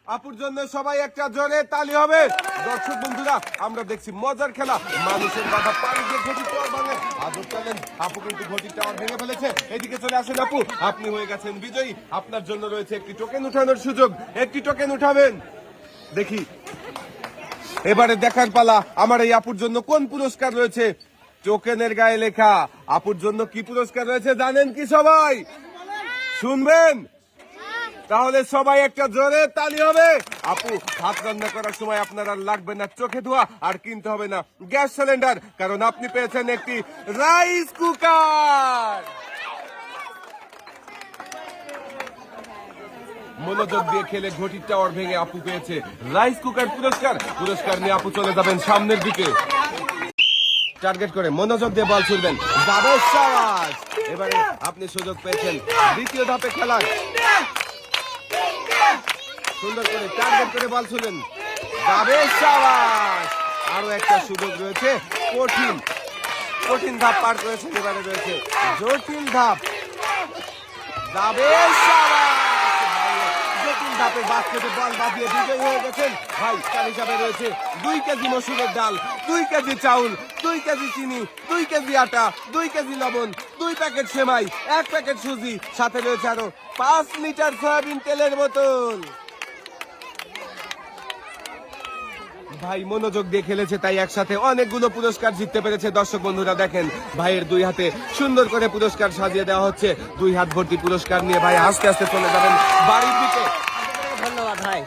আপুর জন্য সবাই একটা জোরে তালি হবে। দর্শক বন্ধুরা, আমরা দেখছি মজার খেলা, মানুষের বাধা পানি দিয়ে ঘটি টাওয়ার ভাঙে। আদর টানেন, আপু কিন্তু ঘটি টাওয়ার ভেঙে ফেলেছে। এদিকে চলে আসেন আপু, আপনি হয়ে গেছেন বিজয়ী। আপনার জন্য রয়েছে একটি টোকেন উঠানোর সুযোগ, একটি টোকেন উঠাবেন। দেখি এবারে দেখার পালা, আমার এই আপুর জন্য কোন পুরস্কার রয়েছে। টোকেনের গায়ে লেখা আপুর জন্য কি পুরস্কার রয়েছে জানেন কি সবাই? শুনবেন? তাহলে সবাই একটা জোরে তালি হবে। আপু, ভাত রান্না করার সময় আপনার আর লাগবে না চোখে ধোয়া, আর কিনতে হবে না গ্যাস সিলিন্ডার, কারণ আপনি পেয়েছেন একটি রাইস কুকার। মনোযোগ দিয়ে খেলে ঘটির টাওয়ার ভেঙে আপু পেয়েছে রাইস কুকার পুরস্কার। পুরস্কার নিয়ে আপু চলে যাবেন সামনের দিকে। টার্গেট করে মনোযোগ দিয়ে বল ছুড়বেন, যাবে সাবাস। এবারে আপনি সুযোগ পেয়েছেন দ্বিতীয় ধাপে খেলার। সুন্দর করে টার্গেট করে বল ছুড়বেন, যাবে সাবাস। আরো একটা সুযোগ রয়েছে, কঠিন কঠিন ধাপ পার করেছেন, এবারে রয়েছে জটিল ধাপ, যাবে সাবাস। জটিল ধাপে বাস্কেটে বল বাঁধিয়ে বিজয়ী হয়ে গেছেন ভাই। তার হিসাবে রয়েছে 2 কেজি মসুরের ডাল, 2 কেজি চাউল, 2 কেজি চিনি, 2 কেজি আটা, 2 কেজি লবণ, 2 প্যাকেট সেমাই, 1 প্যাকেট সুজি, সাথে রয়েছে আরো 5 লিটার সয়াবিন তেলের বোতল। ভাই মনোযোগ দিয়ে খেলেছে, তাই একসাথে অনেকগুলো পুরস্কার জিততে পেরেছে। দর্শক বন্ধুরা দেখেন, ভাইয়ের 2 হাতে সুন্দর করে পুরস্কার সাজিয়ে দেওয়া হচ্ছে। 2 হাত ভর্তি পুরস্কার নিয়ে ভাই আস্তে আস্তে চলে যাবেন বাড়ির দিকে। ধন্যবাদ ভাই।